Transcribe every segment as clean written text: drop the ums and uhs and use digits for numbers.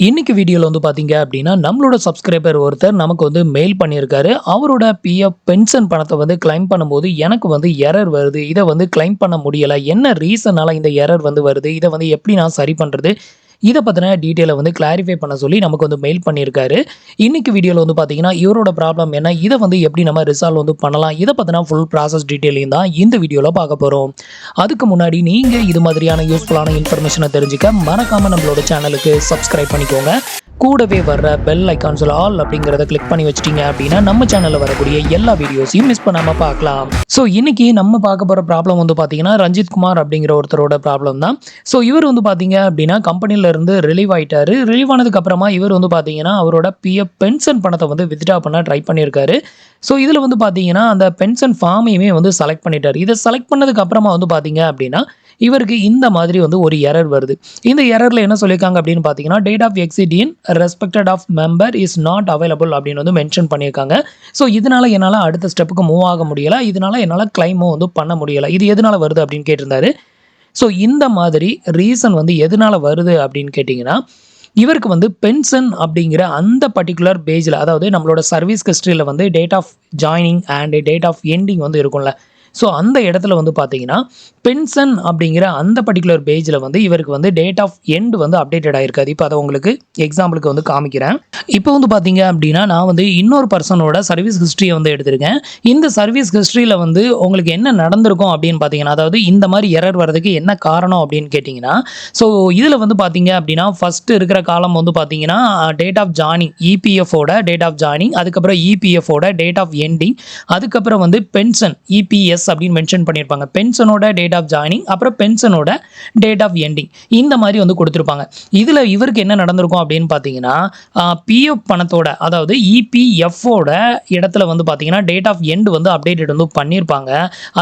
இன்னைக்கு வீடியோல வந்து பாத்தீங்க அப்படின்னா, நம்மளோட சப்ஸ்கிரைபர் ஒருத்தர் நமக்கு வந்து மெயில் பண்ணியிருக்காரு. அவரோட பிஎஃப் பென்ஷன் பணத்த வந்து கிளைம் பண்ணும்போது, எனக்கு வந்து எரர் வருது. இத வந்து கிளைம் பண்ண முடியல. என்ன ரீசன்னால இந்த எரர் வந்து வருது? இத வந்து எப்படி நான் சரி பண்றது? இத பத்தின டீட்டெயில வந்து கிளாரிஃபை பண்ண சொல்லி நமக்கு வந்து மெயில் பண்ணியிருக்காரு. இன்னைக்கு வீடியோல வந்து பாத்தீங்கன்னா, இவரோட ப்ராப்ளம் என்ன? இத வந்து எப்படி நம்ம ரிசால்வ் வந்து பண்ணலாம்? இத பத்தின ஃபுல் ப்ராசஸ் டீட்டெயிலையும் தான் இந்த வீடியோல பார்க்க போறோம். அதுக்கு முன்னாடி நீங்க இது மாதிரியான யூஸ்ஃபுல்லான இன்ஃபர்மேஷன தெரிஞ்சுக்க மறக்காம நம்மளோட சேனலுக்கு சப்ஸ்கிரைப் பண்ணிக்கோங்க. கூடவே வர்ற பெல் ஐகான்ஸ்ல ஆல் அப்படிங்கிறத கிளிக் பண்ணி வச்சிட்டீங்க அப்படின்னா நம்ம சேனல்ல வரக்கூடிய எல்லா வீடியோஸையும் மிஸ் பண்ணாம பார்க்கலாம். ஸோ இன்னைக்கு நம்ம பார்க்க போற ப்ராப்ளம் வந்து பாத்தீங்கன்னா ரஞ்சித் குமார் அப்படிங்கிற ஒருத்தரோட ப்ராப்ளம் தான். ஸோ இவர் வந்து பாத்தீங்க அப்படின்னா கம்பெனில இருந்து ரிலீவ் ஆயிட்டாரு. ரிலீவ் ஆனதுக்கு அப்புறமா இவர் வந்து பாத்தீங்கன்னா அவரோட பிஎஃப் பென்ஷன் பணத்தை வந்து வித்ட்ரா பண்ண ட்ரை பண்ணியிருக்காரு. ஸோ இதில் வந்து பார்த்தீங்கன்னா அந்த பென்ஷன் ஃபார்மையுமே வந்து செலக்ட் பண்ணிட்டார். இதை செலக்ட் பண்ணதுக்கு அப்புறமா வந்து பார்த்தீங்க அப்படின்னா இவருக்கு இந்த மாதிரி வந்து ஒரு எரர் வருது. இந்த எரரில் என்ன சொல்லியிருக்காங்க அப்படின்னு பார்த்தீங்கன்னா date of exit in respected of member is not available அப்படின்னு வந்து மென்ஷன் பண்ணியிருக்காங்க. ஸோ இதனால என்னால் அடுத்த ஸ்டெப்புக்கு மூவ் ஆக முடியலை, இதனால என்னால் கிளைமும் வந்து பண்ண முடியலை. இது எதனால வருது அப்படின்னு கேட்டிருந்தாரு. ஸோ இந்த மாதிரி ரீசன் வந்து எதனால வருது அப்படின்னு கேட்டிங்கன்னா இவருக்கு வந்து பென்ஷன் அப்படிங்கிற அந்த பர்டிகுலர் பேஜில், அதாவது நம்மளோட சர்வீஸ் ஹிஸ்ட்ரியில் வந்து date of joining and date of ending வந்து இருக்கும்ல. ஸோ அந்த இடத்துல வந்து பார்த்தீங்கன்னா பென்ஷன் அப்படிங்கிற அந்த பர்டிகுலர் பேஜில் வந்து இவருக்கு வந்து டேட் ஆஃப் எண்ட் வந்து அப்டேட்டட் ஆகிருக்காது. இப்போ அதை உங்களுக்கு எக்ஸாம்பிளுக்கு வந்து காமிக்கிறேன். இப்போ வந்து பார்த்தீங்க அப்படின்னா நான் வந்து இன்னொரு பர்சனோட சர்வீஸ் ஹிஸ்ட்ரியை வந்து எடுத்திருக்கேன். இந்த சர்வீஸ் ஹிஸ்ட்ரியில் வந்து உங்களுக்கு என்ன நடந்திருக்கும் அப்படின்னு பார்த்தீங்கன்னா, அதாவது இந்த மாதிரி எரர் வர்றதுக்கு என்ன காரணம் அப்படின்னு கேட்டிங்கன்னா, ஸோ இதில் வந்து பார்த்தீங்க அப்படின்னா ஃபஸ்ட்டு இருக்கிற காலம் வந்து பார்த்தீங்கன்னா டேட் ஆஃப் ஜாயினிங், இபிஎஃபோட டேட் ஆஃப் ஜாயினிங், அதுக்கப்புறம் இபிஎஃபோட டேட் ஆஃப் எண்டிங், அதுக்கப்புறம் வந்து பென்ஷன் இபிஎஸ் அப்படின்னு மென்ஷன் பண்ணியிருப்பாங்க. பென்ஷனோட டேட் ஆஃப் ஜாயினிங், அப்புறம் பென்ஷனோட டேட் ஆஃப் எண்டிங், இந்த மாதிரி வந்து கொடுத்துருப்பாங்க. இதில் இவருக்கு என்ன நடந்திருக்கும் அப்படின்னு பார்த்தீங்கன்னா பிஎஃப் பணத்தோட, அதாவது இபிஎஃபோட இடத்துல வந்து பார்த்தீங்கன்னா டேட் ஆஃப் எண்ட் வந்து அப்டேட்டட் வந்து பண்ணியிருப்பாங்க.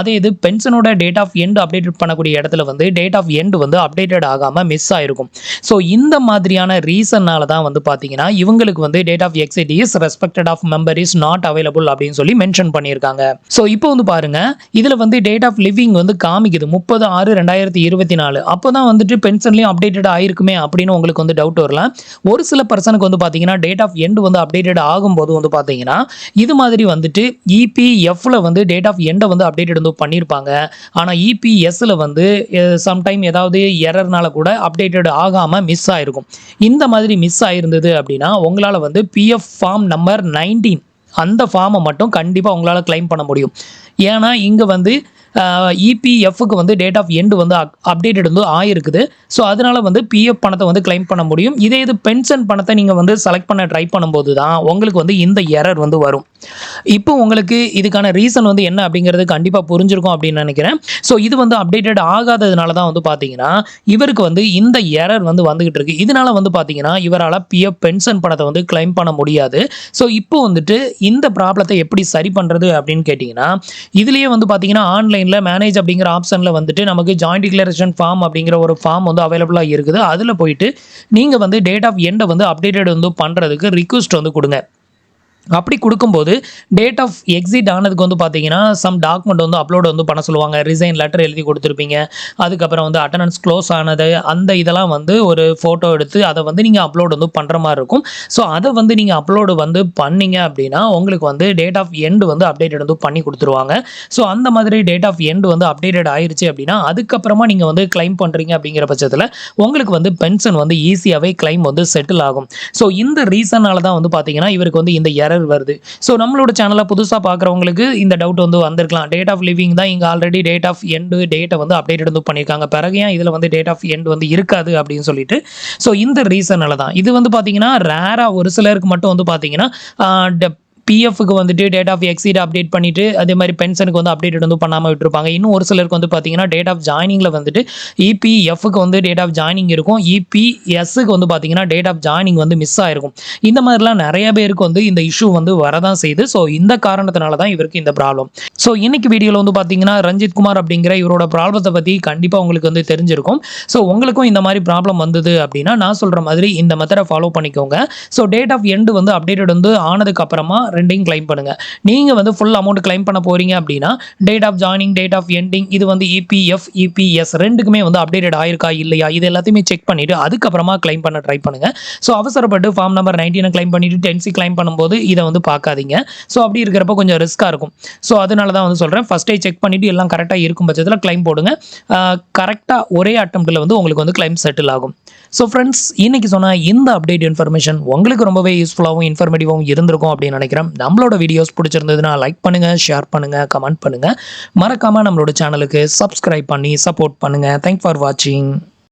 அதே இது பென்ஷனோட டேட் ஆஃப் எண்ட் அப்டேட் பண்ணக்கூடிய இடத்துல வந்து டேட் ஆஃப் எண்ட் வந்து அப்டேட்டட் ஆகாமல் மிஸ் ஆயிருக்கும். ஸோ இந்த மாதிரியான ரீசன்னால தான் வந்து பார்த்தீங்கன்னா இவங்களுக்கு வந்து date of exit is respected of member is not available அப்படின்னு சொல்லி மென்ஷன் பண்ணியிருக்காங்க. ஸோ இப்போ வந்து பாருங்க, இதில் வந்து டேட் ஆஃப் லிவிங் வந்து காமிக்குது 30/6/2024. அப்போ தான் வந்துட்டு பென்ஷன்லையும் அப்டேட்டட் ஆயிருக்குமே அப்படின்னு உங்களுக்கு வந்து டவுட் வரலாம். ஒரு சில பர்சனுக்கு வந்து பார்த்தீங்கன்னா டேட் ஆஃப் எண்ட் வந்து அப்டேட்டட் ஆகும்போது வந்து பார்த்தீங்கன்னா இது மாதிரி வந்துட்டு இபிஎஃப்ல வந்து டேட் ஆஃப் எண்டை வந்து அப்டேட்டட் வந்து பண்ணியிருப்பாங்க. ஆனால் இபிஎஸ்ல வந்து சம்டைம் ஏதாவது எரர்னால கூட அப்டேட்டட் ஆகாமல் மிஸ் ஆயிருக்கும். இந்த மாதிரி மிஸ் ஆயிருந்தது அப்படின்னா உங்களால் வந்து பிஎஃப் ஃபார்ம் நம்பர் 19 அந்த ஃபார்மை மட்டும் கண்டிப்பாக உங்களால் கிளைம் பண்ண முடியும். ஏன்னா இங்கே வந்து இபிஎஃப்க்கு வந்து டேட் ஆஃப் எண்ட் வந்து அப்டேட்டட் வந்து ஆயிருக்குது. ஸோ அதனால வந்து பிஎஃப் பணத்தை வந்து கிளைம் பண்ண முடியும். இதே இது பென்ஷன் பணத்தை நீங்கள் வந்து செலக்ட் பண்ண ட்ரை பண்ணும்போது தான் உங்களுக்கு வந்து இந்த எரர் வந்து வரும். இப்போ உங்களுக்கு இதுக்கான ரீசன் வந்து என்ன அப்படிங்கிறது கண்டிப்பாக புரிஞ்சிருக்கும் அப்படின்னு நினைக்கிறேன். ஸோ இது வந்து அப்டேட்டட் ஆகாததுனால தான் வந்து பார்த்தீங்கன்னா இவருக்கு வந்து இந்த எரர் வந்து வந்துகிட்டு இருக்கு. இதனால வந்து பார்த்தீங்கன்னா இவரால் பிஎஃப் பென்ஷன் பணத்தை வந்து கிளைம் பண்ண முடியாது. ஸோ இப்போ வந்துட்டு இந்த ப்ராப்ளத்தை எப்படி சரி பண்ணுறது அப்படின்னு கேட்டிங்கன்னா, இதுலேயே வந்து பார்த்தீங்கன்னா ஆன்லைனில் மேனேஜ் அப்படிங்கிற ஆப்ஷனில் வந்துட்டு நமக்கு ஜாயிண்ட் டிக்ளரேஷன் ஃபார்ம் அப்படிங்கிற ஒரு ஃபார்ம் வந்து அவைலபிளாக இருக்குது. அதில் போயிட்டு நீங்கள் வந்து டேட் ஆஃப் எண்டை வந்து அப்டேட்டட் வந்து பண்ணுறதுக்கு ரிக்வெஸ்ட் வந்து கொடுங்க. அப்படி கொடுக்கும்போது டேட் ஆஃப் எக்ஸிட் ஆனதுக்கு வந்து பார்த்தீங்கன்னா சம் டாக்குமெண்ட் வந்து அப்லோட் வந்து பண்ண சொல்லுவாங்க. ரிசைன் லெட்டர் எழுதி கொடுத்துருப்பீங்க. அதுக்கப்புறம் வந்து அட்டண்டன்ஸ் க்ளோஸ் ஆனது அந்த இதெல்லாம் வந்து ஒரு ஃபோட்டோ எடுத்து அதை வந்து நீங்கள் அப்லோட் வந்து பண்ணுற மாதிரி இருக்கும். ஸோ அதை வந்து நீங்கள் அப்லோடு வந்து பண்ணீங்க அப்படின்னா உங்களுக்கு வந்து டேட் ஆஃப் எண்ட் வந்து அப்டேட்டட் வந்து பண்ணி கொடுத்துருவாங்க. ஸோ அந்த மாதிரி டேட் ஆஃப் எண்ட் வந்து அப்டேட்டட் ஆயிருச்சு அப்படின்னா அதுக்கப்புறமா நீங்கள் வந்து கிளைம் பண்ணுறீங்க அப்படிங்கிற பட்சத்தில் உங்களுக்கு வந்து பென்ஷன் வந்து ஈஸியாகவே கிளைம் வந்து செட்டில் ஆகும். ஸோ இந்த ரீசனால தான் வந்து பார்த்தீங்கன்னா இவருக்கு வந்து இந்த எரர் வருது. ஸோ நம்மளோட சேனலை புதுசாக பார்க்குறவங்களுக்கு இந்த டவுட் வந்து வந்திருக்கலாம். டேட் ஆஃப் லிவிங் தான் இங்கே ஆல்ரெடி டேட் ஆஃப் எண்டு டேட்டை வந்து அப்டேட்டட் வந்து பண்ணியிருக்காங்க. பிறகு ஏன் இதில் வந்து டேட் ஆஃப் எண்ட் வந்து இருக்காது அப்படின்னு சொல்லிட்டு. ஸோ இந்த ரீசனால தான் இது வந்து பார்த்தீங்கன்னா ரேராக ஒரு சிலருக்கு மட்டும் வந்து பார்த்தீங்கன்னா பிஎஃப்க்கு வந்துட்டு டேட் ஆஃப் எக்ஸிட் அப்டேட் பண்ணிவிட்டு அதே மாதிரி பென்ஷனுக்கு வந்து அப்டேட் வந்து பண்ணாமல் விட்டுருப்பாங்க. இன்னும் ஒரு சிலருக்கு வந்து பார்த்தீங்கன்னா டேட் ஆஃப் ஜாயினிங்கில் வந்துட்டு இபிஎஃப்க்கு வந்து டேட் ஆஃப் ஜாயினிங் இருக்கும், இபிஎஸ்க்கு வந்து பார்த்தீங்கன்னா டேட் ஆஃப் ஜாயினிங் வந்து மிஸ் ஆயிருக்கும். இந்த மாதிரிலாம் நிறைய பேருக்கு வந்து இந்த இஷ்யூ வந்து வரதான் செய்யுது. ஸோ இந்த காரணத்தினால தான் இவருக்கு இந்த ப்ராப்ளம். ஸோ இன்னைக்கு வீடியோவில் வந்து பார்த்தீங்கன்னா ரஞ்சித் குமார் அப்படிங்கிற இவரோட ப்ராப்ளத்தை பற்றி கண்டிப்பாக உங்களுக்கு வந்து தெரிஞ்சிருக்கும். ஸோ உங்களுக்கும் இந்த மாதிரி ப்ராப்ளம் வந்தது அப்படின்னா நான் சொல்கிற மாதிரி இந்த மெத்தடை ஃபாலோ பண்ணிக்கோங்க. ஸோ டேட் ஆஃப் எண்ட் வந்து அப்டேட்டட் வந்து ஆனதுக்கு அப்புறமா 2யும் கிளைம் பண்ணுங்க. நீங்க வந்து ஃபுல் அமௌண்ட் கிளைம் பண்ண போறீங்க அப்படின்னா, date of joining, date of ending இது வந்து இபிஎஃப், இபிஎஸ் 2க்குமே வந்து அப்டேட்டட் ஆயிருக்கா இல்லையா? இது எல்லாத்தையுமே செக் பண்ணிட்டு அதுக்கப்புறமா கிளைம் பண்ண ட்ரை பண்ணுங்க. ஸோ அவசரப்பட்டு ஃபார்ம் நம்பர் 19 கிளைம் பண்ணிட்டு 10C கிளைம் பண்ணும்போது இத வந்து பார்க்காதீங்க. ஸோ அப்படி இருக்கிறப்ப கொஞ்சம் ரிஸ்க்கா இருக்கும். ஸோ அதனால தான் வந்து சொல்றேன். ஃபர்ஸ்ட்டே செக் பண்ணிட்டு எல்லாம் கரெக்ட்டா இருக்கும் பட்சத்தில கிளைம் போடுங்க. கரெக்ட்டா ஒரே அட்டெம்ப்ட்ல வந்து உங்களுக்கு வந்து கிளைம் செட்டில் ஆகும். ஸோ ஃப்ரெண்ட்ஸ், இன்னைக்கு சொன்ன இந்த அப்டேட் இன்ஃபர்மேஷன் உங்களுக்கு ரொம்பவே யூஸ்ஃபுல்லாவும், இன்ஃபர்மேட்டிவாவும் இருந்திருக்கும் அப்படின்னு நினைக்கிறேன். நம்மளோட வீடியோஸ் பிடிச்சிருந்ததுன்னா லைக் பண்ணுங்க, ஷேர் பண்ணுங்க, கமெண்ட் பண்ணுங்க. மறக்காம நம்மளோட சேனலுக்கு சப்ஸ்கிரைப் பண்ணி சப்போர்ட் பண்ணுங்க. தேங்க்ஸ் ஃபார் வாட்சிங்.